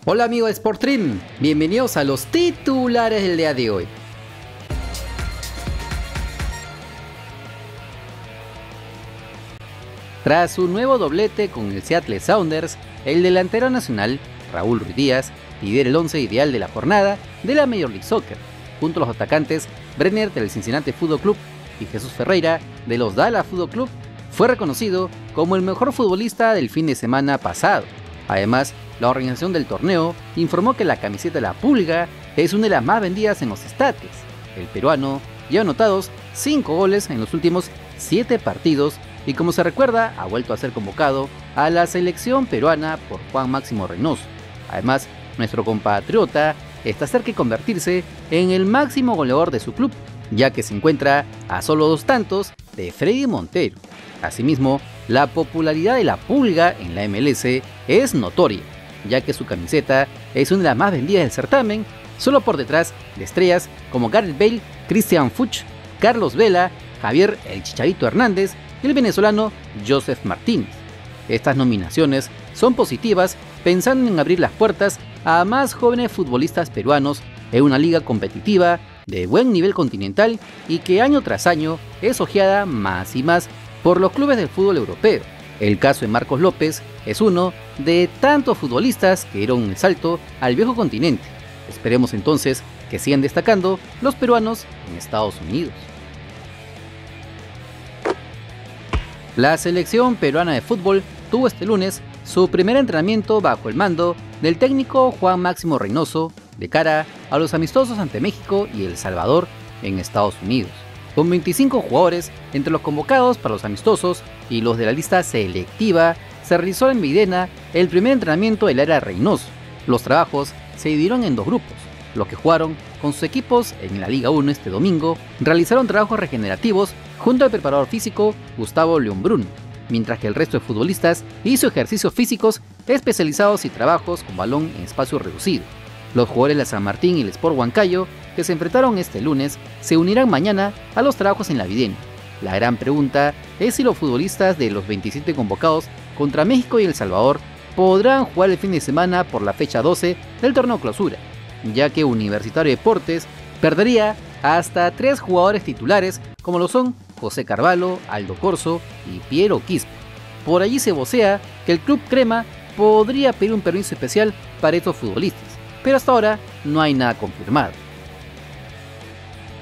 Hola amigos de Sportstream, bienvenidos a los titulares del día de hoy. Tras su nuevo doblete con el Seattle Sounders, el delantero nacional, Raúl Ruiz Díaz, lidera el 11 ideal de la jornada de la Major League Soccer, junto a los atacantes Brenner del Cincinnati Fútbol Club y Jesús Ferreira de los Dallas Fútbol Club. Fue reconocido como el mejor futbolista del fin de semana pasado. Además, la organización del torneo informó que la camiseta de la Pulga es una de las más vendidas en los estates. El peruano lleva anotados 5 goles en los últimos 7 partidos y, como se recuerda, ha vuelto a ser convocado a la selección peruana por Juan Máximo Reynoso. Además, nuestro compatriota está cerca de convertirse en el máximo goleador de su club, ya que se encuentra a solo 2 tantos de Freddy Montero. Asimismo, la popularidad de la Pulga en la MLS es notoria, ya que su camiseta es una de las más vendidas del certamen, solo por detrás de estrellas como Gareth Bale, Christian Fuchs, Carlos Vela, Javier El Chicharito Hernández y el venezolano Joseph Martínez. Estas nominaciones son positivas, pensando en abrir las puertas a más jóvenes futbolistas peruanos en una liga competitiva de buen nivel continental y que año tras año es ojeada más y más por los clubes del fútbol europeo. El caso de Marcos López es uno de tantos futbolistas que dieron el salto al viejo continente. Esperemos entonces que sigan destacando los peruanos en Estados Unidos. La selección peruana de fútbol tuvo este lunes su primer entrenamiento bajo el mando del técnico Juan Máximo Reynoso de cara a los amistosos ante México y El Salvador en Estados Unidos. Con 25 jugadores entre los convocados para los amistosos y los de la lista selectiva, se realizó en Videna el primer entrenamiento del era Reynoso. Los trabajos se dividieron en 2 grupos. Los que jugaron con sus equipos en la Liga 1 este domingo realizaron trabajos regenerativos junto al preparador físico Gustavo León, mientras que el resto de futbolistas hizo ejercicios físicos especializados y trabajos con balón en espacio reducido. Los jugadores de San Martín y el Sport Huancayo, que se enfrentaron este lunes, se unirán mañana a los trabajos en la Videna. La gran pregunta es si los futbolistas de los 27 convocados contra México y El Salvador podrán jugar el fin de semana por la fecha 12 del torneo clausura, ya que Universitario de Deportes perdería hasta 3 jugadores titulares como lo son José Carvalho, Aldo Corso y Piero Quispe. Por allí se vocea que el Club Crema podría pedir un permiso especial para estos futbolistas, pero hasta ahora no hay nada confirmado.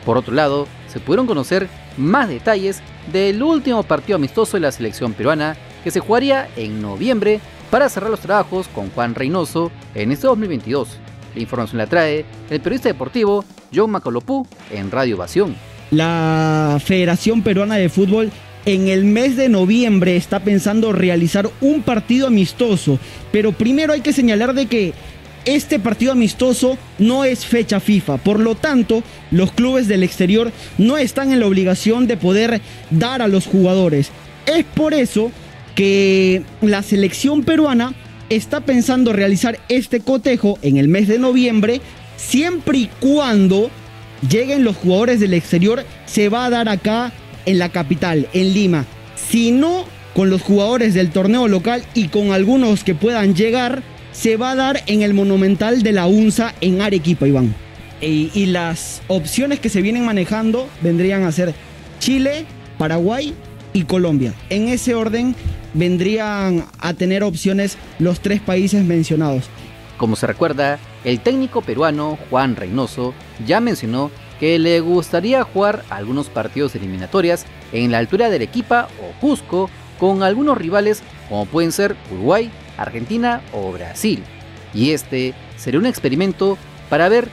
Por otro lado, se pudieron conocer más detalles del último partido amistoso de la selección peruana que se jugaría en noviembre para cerrar los trabajos con Juan Reynoso en este 2022. La información la trae el periodista deportivo John Macalopú en Radio Ovación. La Federación Peruana de Fútbol en el mes de noviembre está pensando realizar un partido amistoso, pero primero hay que señalar de que este partido amistoso no es fecha FIFA, por lo tanto, los clubes del exterior no están en la obligación de poder dar a los jugadores. Es por eso que la selección peruana está pensando realizar este cotejo en el mes de noviembre, siempre y cuando lleguen los jugadores del exterior. Se va a dar acá en la capital, en Lima. Si no, con los jugadores del torneo local y con algunos que puedan llegar, se va a dar en el Monumental de la UNSA en Arequipa, Iván. Y las opciones que se vienen manejando vendrían a ser Chile, Paraguay y Colombia. En ese orden vendrían a tener opciones los 3 países mencionados. Como se recuerda, el técnico peruano Juan Reynoso ya mencionó que le gustaría jugar algunos partidos de eliminatorias en la altura de Arequipa o Cusco con algunos rivales como pueden ser Uruguay, Argentina o Brasil. Y este sería un experimento para ver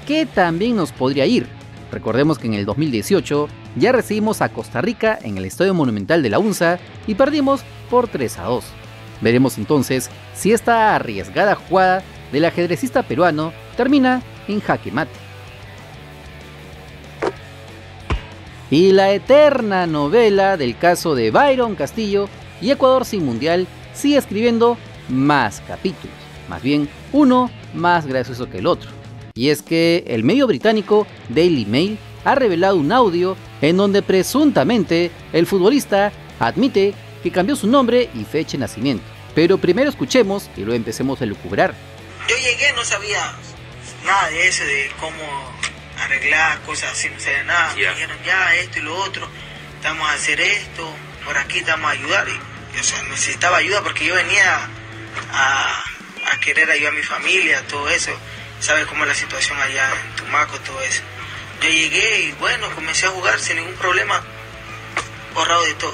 qué tan bien nos podría ir. Recordemos que en el 2018 ya recibimos a Costa Rica en el Estadio Monumental de la UNSA y perdimos por 3-2. Veremos entonces si esta arriesgada jugada del ajedrecista peruano termina en jaque mate. Y la eterna novela del caso de Byron Castillo y Ecuador sin mundial sigue escribiendo más capítulos, más bien uno más gracioso que el otro. Y es que el medio británico Daily Mail ha revelado un audio en donde presuntamente el futbolista admite que cambió su nombre y fecha de nacimiento. Pero primero escuchemos y luego empecemos a elucubrar. Yo llegué, no sabía nada de eso, de cómo arreglar cosas así, no sabía nada. Me dijeron ya esto y lo otro, vamos a hacer esto, por aquí te vamos a ayudar. Y, o sea, necesitaba ayuda porque yo venía a querer ayudar a mi familia, todo eso. Sabes cómo es la situación allá en Tumaco, todo eso. Yo llegué y bueno, comencé a jugar sin ningún problema, borrado de todo.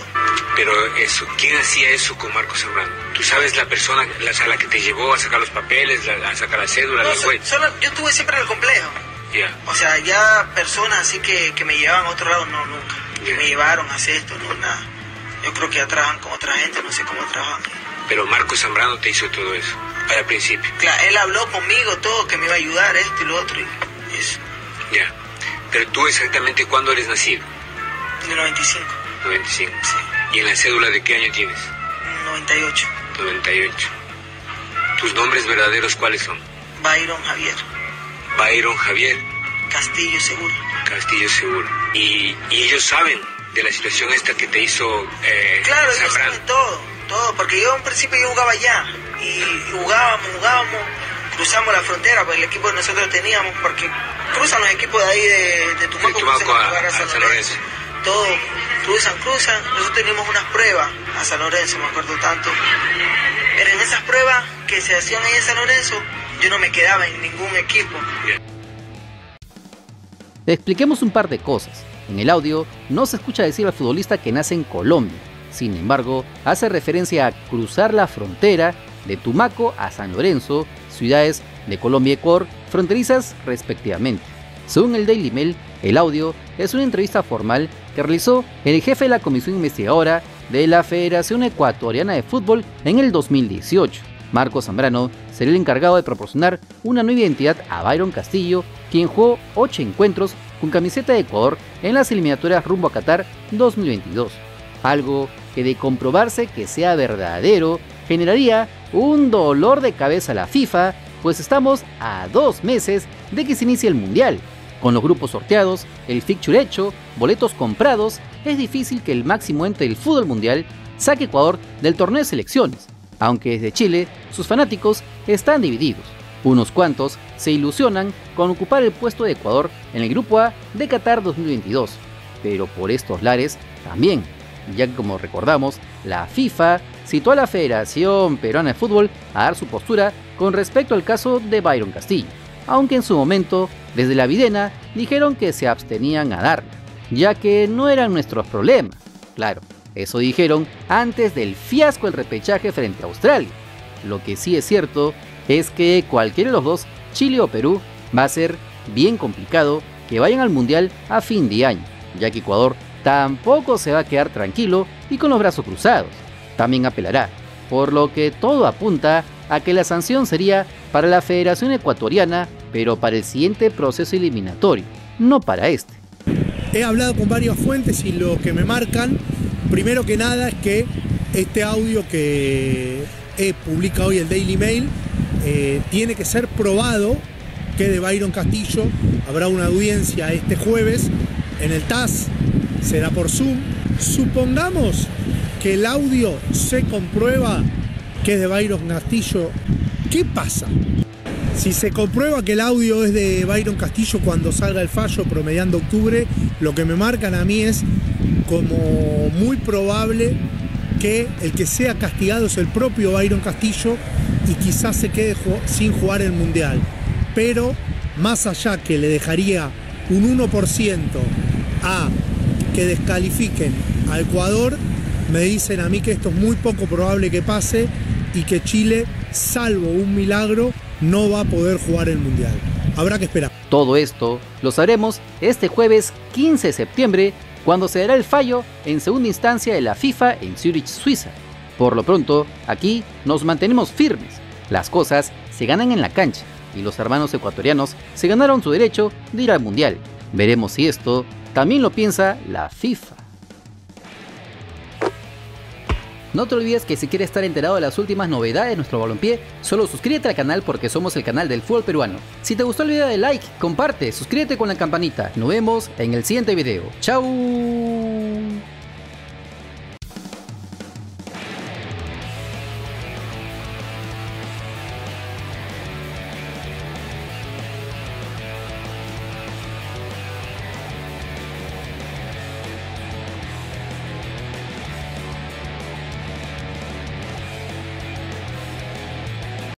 Pero eso, ¿quién hacía eso con Marcos Zambrano? ¿Tú sabes la persona a la que te llevó a sacar los papeles, a sacar la cédula? No, solo yo estuve siempre en el complejo. O sea, ya personas así que me llevaban a otro lado, no, nunca. Que me llevaron a hacer esto, no, nada. Yo creo que ya trabajan con otra gente, no sé cómo trabajan. Pero Marcos Zambrano te hizo todo eso, al principio. Claro, él habló conmigo todo, que me iba a ayudar, esto y lo otro, y eso. Ya. Pero tú exactamente, ¿cuándo eres nacido? En el 95. 95. Sí. ¿Y en la cédula de qué año tienes? 98. 98. ¿Tus nombres verdaderos cuáles son? Byron Javier. Byron Javier. Castillo Seguro. Castillo Seguro. ¿Y ellos saben de la situación esta que te hizo claro, Zambrano? Ellos saben todo, porque yo en principio yo jugaba allá, y jugábamos, cruzamos la frontera, pues el equipo que nosotros teníamos, porque cruzan los equipos de ahí de Tumaco, a San Lorenzo. Todos cruzan, nosotros teníamos unas pruebas a San Lorenzo, me acuerdo tanto, pero en esas pruebas que se hacían ahí en San Lorenzo, yo no me quedaba en ningún equipo. Expliquemos un par de cosas. En el audio no se escucha decir al futbolista que nace en Colombia. Sin embargo, hace referencia a cruzar la frontera de Tumaco a San Lorenzo, ciudades de Colombia y Ecuador, fronterizas respectivamente. Según el Daily Mail, el audio es una entrevista formal que realizó el jefe de la comisión investigadora de la Federación Ecuatoriana de Fútbol en el 2018. Marcos Zambrano sería el encargado de proporcionar una nueva identidad a Byron Castillo, quien jugó 8 encuentros con camiseta de Ecuador en las eliminatorias rumbo a Qatar 2022. Algo que, de comprobarse que sea verdadero, generaría un dolor de cabeza a la FIFA, pues estamos a 2 meses de que se inicie el Mundial. Con los grupos sorteados, el fixture hecho, boletos comprados, es difícil que el máximo ente del fútbol mundial saque a Ecuador del torneo de selecciones, aunque desde Chile sus fanáticos están divididos. Unos cuantos se ilusionan con ocupar el puesto de Ecuador en el Grupo A de Qatar 2022, pero por estos lares también, ya que, como recordamos, la FIFA citó a la Federación Peruana de Fútbol a dar su postura con respecto al caso de Byron Castillo, aunque en su momento, desde la Videna, dijeron que se abstenían a darla, ya que no eran nuestros problemas. Claro, eso dijeron antes del fiasco del repechaje frente a Australia. Lo que sí es cierto es que cualquiera de los dos, Chile o Perú, va a ser bien complicado que vayan al Mundial a fin de año, ya que Ecuador tampoco se va a quedar tranquilo y con los brazos cruzados. También apelará, por lo que todo apunta a que la sanción sería para la Federación Ecuatoriana, pero para el siguiente proceso eliminatorio, no para este. He hablado con varias fuentes y lo que me marcan, primero que nada, es que este audio que publica hoy el Daily Mail tiene que ser probado, que de Byron Castillo habrá una audiencia este jueves en el TAS, será por Zoom. Supongamos que el audio se comprueba que es de Byron Castillo, ¿qué pasa? Si se comprueba que el audio es de Byron Castillo cuando salga el fallo promediando octubre, lo que me marcan a mí es como muy probable que el que sea castigado es el propio Byron Castillo y quizás se quede sin jugar el Mundial. Pero más allá que le dejaría un 1% a que descalifiquen a Ecuador, me dicen a mí que esto es muy poco probable que pase y que Chile, salvo un milagro, no va a poder jugar el Mundial. Habrá que esperar. Todo esto lo sabremos este jueves 15 de septiembre, cuando se dará el fallo en segunda instancia de la FIFA en Zurich, Suiza. Por lo pronto, aquí nos mantenemos firmes. Las cosas se ganan en la cancha y los hermanos ecuatorianos se ganaron su derecho de ir al Mundial. Veremos si esto también lo piensa la FIFA. No te olvides que si quieres estar enterado de las últimas novedades de nuestro balompié, solo suscríbete al canal porque somos el canal del fútbol peruano. Si te gustó el video, dale like, comparte, suscríbete con la campanita. Nos vemos en el siguiente video. ¡Chao!